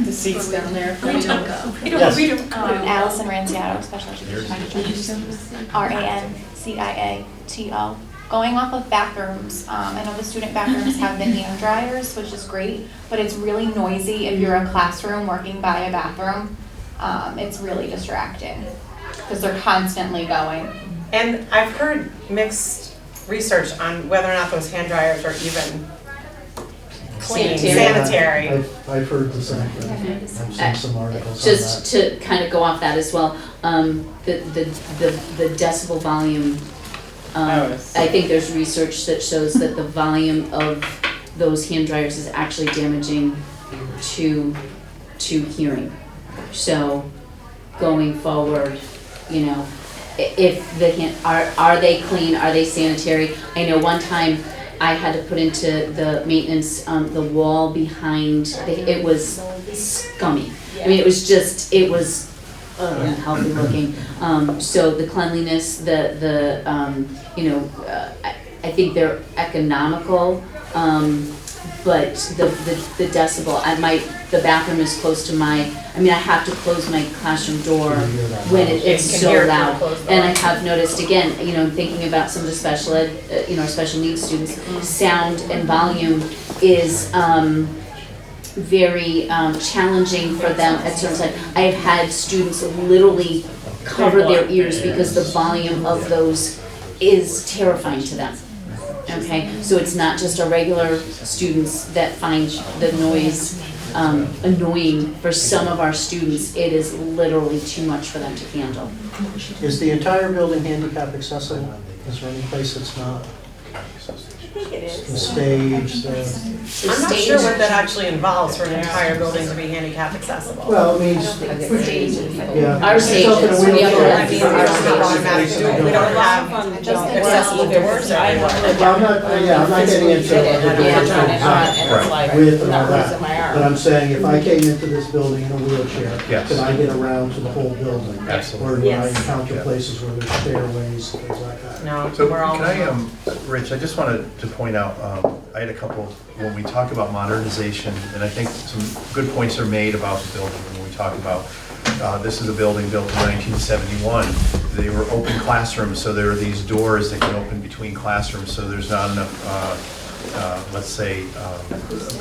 The seats down there. We don't go. Yes. Allison Ranciato, Special Education RANCIATO. Going off of bathrooms, I know the student bathrooms have the hand dryers, which is great, but it's really noisy if you're a classroom working by a bathroom. It's really distracting because they're constantly going. And I've heard mixed research on whether or not those hand dryers are even clean, sanitary. I've heard the same thing. I've seen some articles on that. Just to kind of go off that as well, the decibel volume, I think there's research that shows that the volume of those hand dryers is actually damaging to hearing. So going forward, if the are they clean, are they sanitary? I know one time I had to put into the maintenance, the wall behind, it was scummy. I mean, it was unhealthy looking. So the cleanliness, I think they're economical, but the decibel, the bathroom is close to I have to close my classroom door when it's so loud. And I have noticed, again, thinking about some of the special ed, special needs students, sound and volume is very challenging for them at certain times. I've had students literally cover their ears because the volume of those is terrifying to them. Okay, so it's not just our regular students that find the noise annoying. For some of our students, it is literally too much for them to handle. Is the entire building handicap accessible? Is there any place that's not? I think it The is. stage, I'm not sure what that actually involves for an entire building to be handicap accessible. well, it means, yeah. Our stages, Something we have wheelchair- our stages. We don't have accessible doors or Well, I'm not getting into the doors width and all that. But I'm saying if I came into this building in a wheelchair, Yes. could I get around to the whole building? Absolutely. Or do I Yes. encounter places where there's stairways, things like that? No, So we're all. can I, Rich, I just wanted to point out, I had a couple, when we talk about modernization, and I think some good points are made about the building when we talk about, this is a building built in 1971. They were open classrooms, so there are these doors that can open between classrooms, so there's not enough, let's say,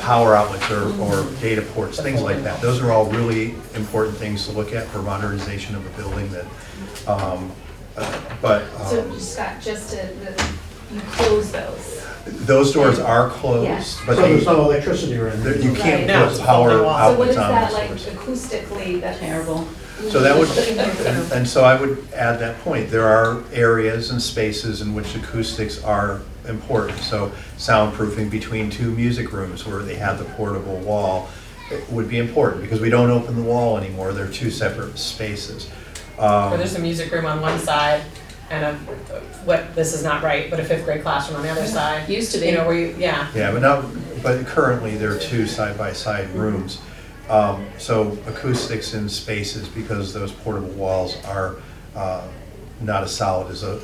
power outlets or data ports, things like that. Those are all really important things to look at for modernization of a building that, So Scott, you close those. those doors are closed, Yes. but So there's they, no electricity or anything? you can't Right. No, put power it's a folding wall. So what is outlets on that those like doors. acoustically that's? Terrible. So that would, and so I would add that point. There are areas and spaces in which acoustics are important. So soundproofing between 2 music rooms where they have the portable wall would be important because we don't open the wall anymore. They're 2 separate spaces. Or there's a music room on one side and this is not right, but a 5th grade classroom on the other side. Used to be. Where yeah. Yeah, but currently there are 2 side-by-side rooms. So acoustics in spaces, because those portable walls are not as solid as a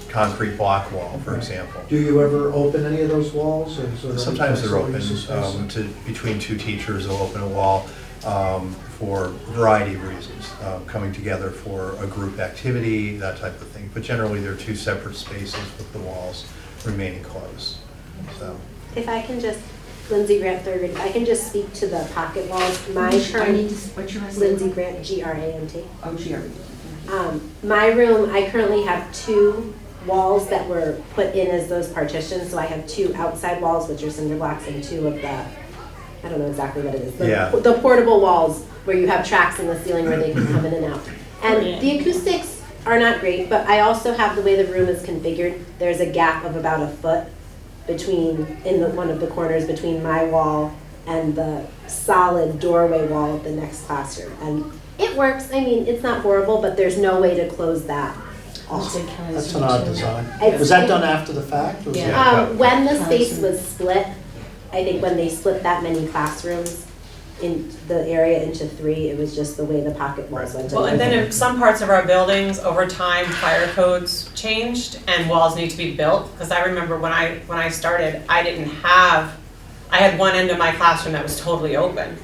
concrete block wall, for example. Do you ever open any of those walls? Or is there any Sometimes they're open flexibility space? between 2 teachers. They'll open a wall for a variety of reasons, coming together for a group activity, that type of thing. But generally, they're 2 separate spaces with the walls remaining closed. So. If I can just, Lindsay Grant, 3rd grade, if I can just speak to the pocket walls. My current, Lindsay Grant, Grant. Oh, GRANT. My room, I currently have 2 walls that were put in as those partitions. So I have 2 outside walls, which are cinder blocks, and 2 of the, I don't know exactly what it is. The portable walls where you have tracks in the ceiling where they can come in and out. And the acoustics are not great, but I also have the way the room is configured. There's a gap of about 1 foot one of the corners between my wall and the solid doorway wall of the next classroom. And it works. I mean, it's not horrible, but there's no way to close that off. That's an odd design. It's- Was that done after the fact? Or was it- When the space was split, I think when they split that many classrooms in the area into 3, it was just the way the pocket walls went. Well, and then in some parts of our buildings, over time, fire codes changed and walls need to be built. Because I remember when I started, I had one end of my classroom that was totally open.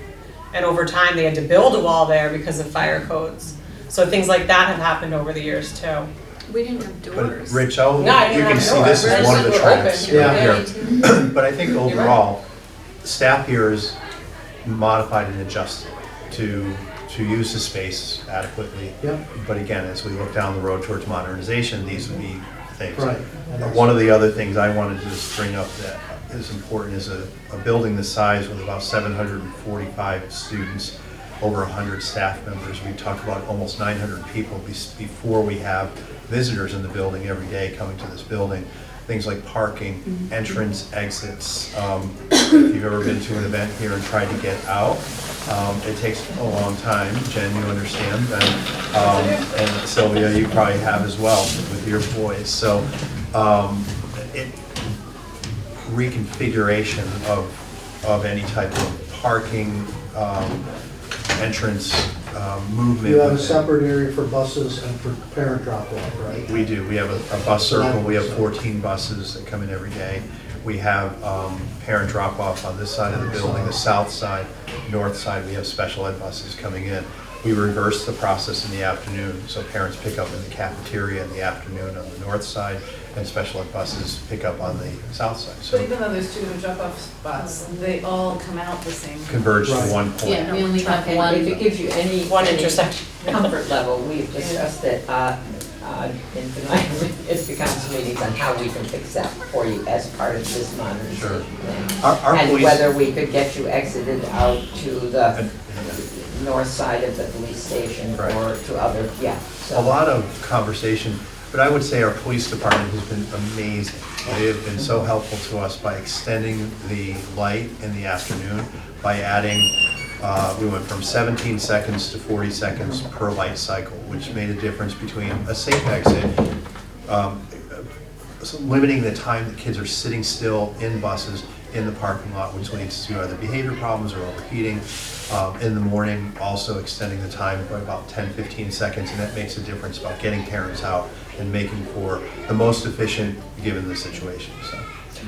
And over time, they had to build a wall there because of fire codes. So things like that have happened over the years too. We didn't have doors. But Rich, No, I you didn't can have see doors. this is one of the We're trends open. Yeah. here. But I think overall, staff here is modified and adjusted to use the space adequately. Yep. But again, as we look down the road towards modernization, these would be things. Right. One of the other things I wanted to just bring up that is important is a building this size with about 745 students, over 100 staff members. We talk about almost 900 people before we have visitors in the building every day coming to this building. Things like parking, entrance, exits. If you've ever been to an event here and tried to get out, it takes a long time. Jen, you understand, and Sylvia, you probably have as well with your boys. So reconfiguration of any type of parking, entrance, movement. You have a separate area for buses and for parent drop-off, right? We do. We have a bus circle. We have 14 buses that come in every day. We have parent drop-off on this side of the building, the south side, north side. We have special ed buses coming in. We reverse the process in the afternoon, so parents pick up in the cafeteria in the afternoon on the north side, and special ed buses pick up on the south side. But So even though there's 2 drop-off spots, they all come out the same. converge to Right. one point. Yeah, we only have And one. if it gives you any One any intersection. comfort level, we've discussed it in the council meetings on how we can fix that for you as part of this modernization Sure. plan. Our And police- whether we could get you exited out to the north side of the police station Right. or to other, yeah. A So lot of conversation, but I would say our police department has been amazing. They have been so helpful to us by extending the light in the afternoon, by adding, we went from 17 seconds to 40 seconds per light cycle, which made a difference between a safe exit, so limiting the time that kids are sitting still in buses in the parking lot, which leads to either behavior problems or overheating. In the morning, also extending the time by about 10, 15 seconds, and that makes a difference about getting parents out and making for the most efficient given the situation, so.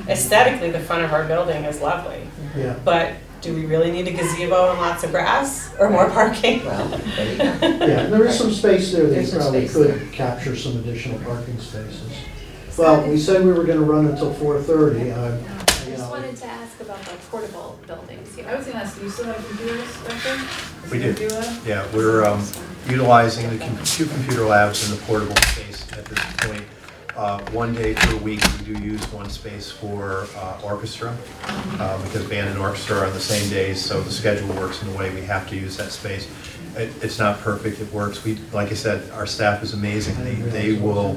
Aesthetically, the front of our building is lovely, Yeah. but do we really need a gazebo and lots of grass or more parking? well, there you go. Yeah, there is some space there that There's you some probably space could capture some additional parking spaces. Well, we said we were gonna run until 4:30. I just wanted to ask about the portable buildings I here. was gonna ask, do you still have computers back there? We do. Do that? Yeah, we're utilizing the 2 computer labs in the portable space at this point. One day per week, we do use one space for orchestra, because band and orchestra are on the same days, so the schedule works in a way we have to use that space. It's not perfect, it works. Like I said, our staff is amazing. They will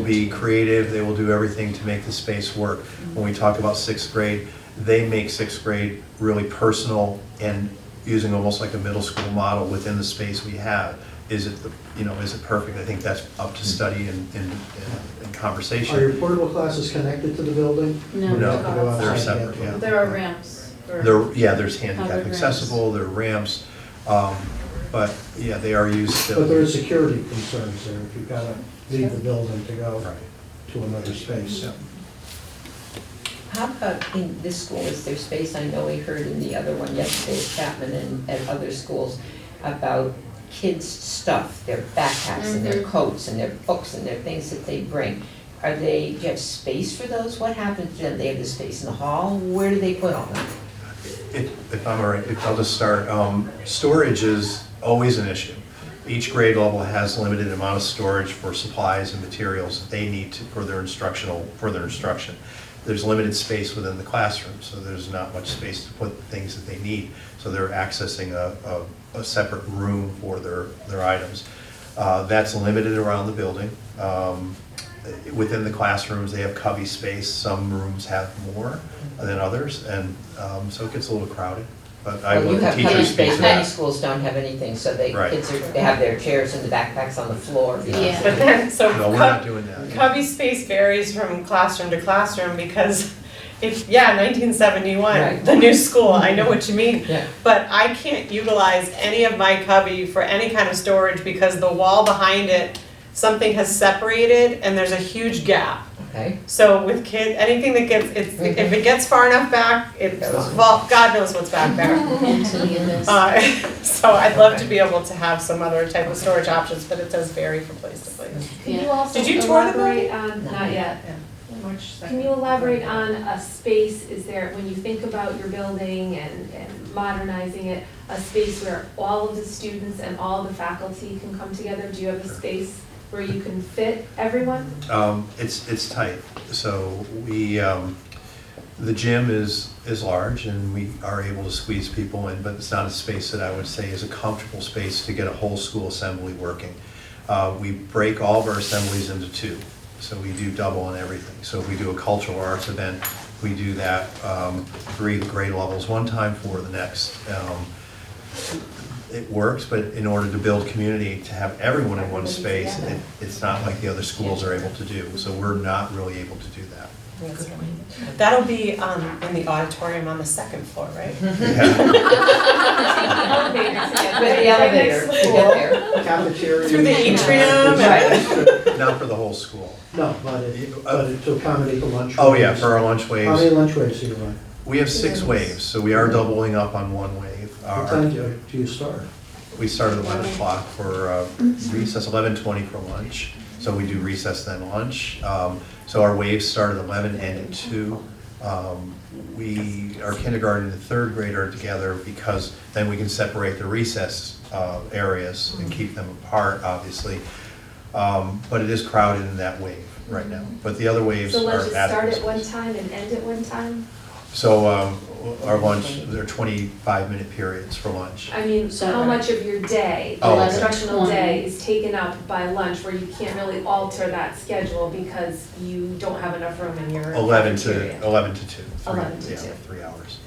be creative, they will do everything to make the space work. When we talk about 6th grade, they make 6th grade really personal and using almost like a middle school model within the space we have. Is it perfect? I think that's up to study and conversation. Are your portable classes connected to the building? No. You have to go outside They're to separate, get to yeah. them. There are ramps. There's handicap Covered accessible, there are ramps, but yeah, they are used still. But there are security concerns there if you've got to leave the building to go Right. to another space. Yeah. How about in this school, is there space? I know we heard in the other one yesterday at Chapman and at other schools about kids' stuff, their backpacks and their coats and their books and their things that they bring. Do you have space for those? What happens to them? They have the space in the hall? Where do they put all that? If I'm all right, I'll just start. Storage is always an issue. Each grade level has limited amount of storage for supplies and materials that they need for their instruction. There's limited space within the classroom, so there's not much space to put the things that they need. So they're accessing a separate room for their items. That's limited around the building. within the classrooms, they have cubby space. Some rooms have more than others, and so it gets a little crowded. But I Well, you let the have cubby teachers speak space, to many that. schools don't have anything, so they, Right. they have their chairs and the backpacks on the floor. Yeah. But then, so No, we're not doing that. cubby space varies from classroom to classroom because it's, yeah, 1971, Right. the new school, I know what you mean. Yeah. But I can't utilize any of my cubby for any kind of storage because the wall behind it, something has separated and there's a huge gap. Okay. So with kids, anything that gets, if it gets far enough back, it's, well, God knows what's back there. Into the abyss. So I'd love to be able to have some other type of storage options, but it does vary from place to place. Can you Yeah. also Did you tour the elaborate on, not yet, can you elaborate on a space, is there, when you think about your building and modernizing it, a space where all of the students and all the faculty can come together? Do you have a space where you can fit everyone? It's tight. So we, the gym is large and we are able to squeeze people in, but it's not a space that I would say is a comfortable space to get a whole school assembly working. We break all of our assemblies into two. So we do double on everything. So if we do a cultural arts event, we do that 3 grade levels one time for the next. It works, but in order to build community, to have everyone in one space, it's not like the other schools are able to do. So we're not really able to do that. That'll be in the auditorium on the second floor, right? With the elevator to get there. Cafeteria. Through the atrium. Right. Not for the whole school. No, but to accommodate the lunch. Oh yeah, waves. for our lunch How many waves. lunch waves do you run? We have 6 waves, so we are doubling up on one wave. What time do you start? We start at 11 o'clock for recess, 11:20 for lunch. So we do recess then lunch. So our waves start at 11 and at 2. Our kindergarten and 3rd grade are together because then we can separate the recess areas and keep them apart, obviously. But it is crowded in that wave right now. But the other waves So are lunches start at adequate. one time and end at one time? So our lunch, there are 25-minute periods for lunch. I mean, So- how much of your day, Oh, the okay. instructional day, is taken up by lunch where you can't really alter that schedule because you don't have enough room in your 11 cafeteria? to 11 to 2. 11 to 2. 3 hours.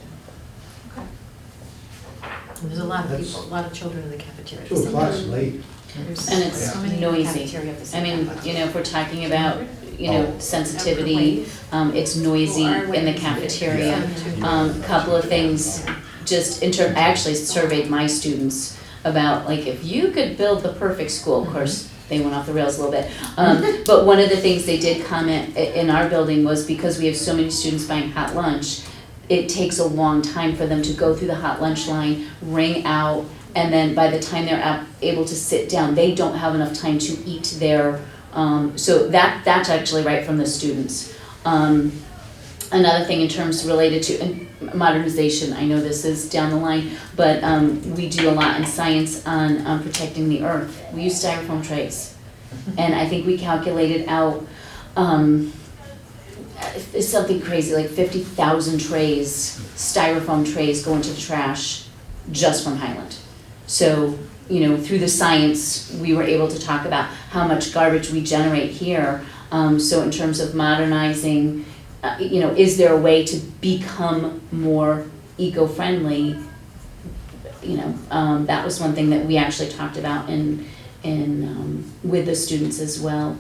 There's a lot of people, a lot of children in the cafeteria. 2 o'clock's late. And it's noisy. I mean, you know, if we're talking about, you know, sensitivity, it's noisy in the cafeteria. Couple of things, just I actually surveyed my students about, like, if you could build the perfect school, of course, they went off the rails a little bit. But one of the things they did comment in our building was because we have so many students buying hot lunch, it takes a long time for them to go through the hot lunch line, ring out, and then by the time they're able to sit down, they don't have enough time to eat their, so that's actually right from the students. Another thing in terms related to modernization, I know this is down the line, but we do a lot in science on protecting the earth. We use styrofoam trays. And I think we calculated out, it's something crazy, like 50,000 trays, styrofoam trays go into the trash just from Highland. So, you know, through the science, we were able to talk about how much garbage we generate here. So in terms of modernizing, you know, is there a way to become more eco-friendly? You know, that was one thing that we actually talked about with the students as well.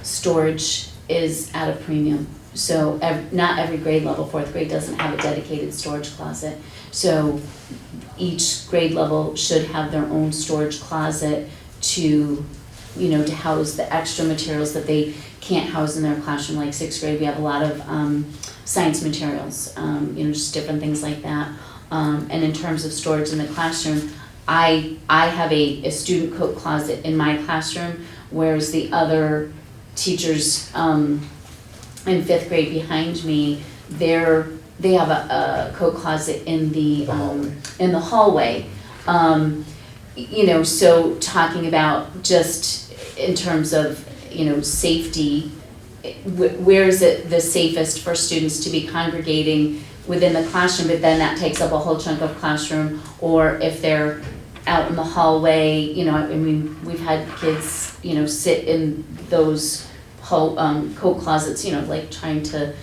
Storage is at a premium. So not every grade level, 4th grade doesn't have a dedicated storage closet. So each grade level should have their own storage closet to, you know, to house the extra materials that they can't house in their classroom. Like 6th grade, we have a lot of science materials, you know, just different things like that. And in terms of storage in the classroom, I have a student coat closet in my classroom, whereas the other teachers in 5th grade behind me, they have a coat closet in the hallway. You know, so talking about just in terms of, you know, safety, where is it the safest for students to be congregating within the classroom, but then that takes up a whole chunk of classroom, or if they're out in the hallway, you know, I mean, we've had kids, you know, sit in those coat closets, you know, like trying to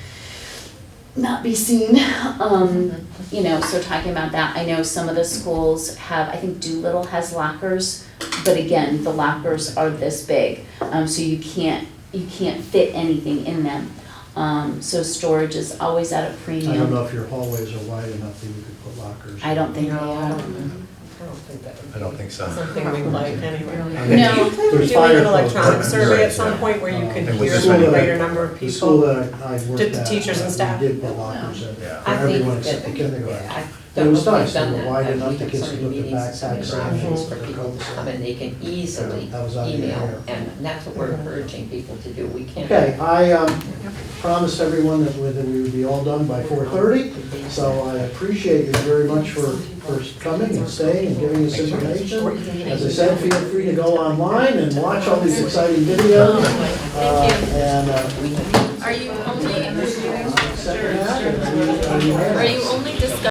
not be seen, you know, so talking about that. I know some of the schools have, I think Doolittle has lockers, but again, the lockers are this big, so you can't fit anything in them. So storage is always at a premium. I don't know if your hallways are wide enough that you could put lockers. I don't think they are. I don't think so. Something we like anyway. No. We're There's doing fire an electronic codes. survey at Right, some yeah. point where you could And with hear this from a many- greater number of The school people. that I worked Did the at, teachers and staff? we did put lockers in Yeah. for I think everyone that, except the kindergarten. I But it don't was know if nice, we've they done were that, wide but enough, we the have kids so could many put their meetings, so many backpacks on. options for and people coats to on. come and they can easily That was out of email, here. and that's what we're encouraging people to do, we can't. Okay, I promised everyone that we would be all done by 4:30, so I appreciate you very much for coming and staying and giving us information. As I said, feel free to go online and watch all these exciting videos. And Are you only interviewing? second half, and we- Are you only discussing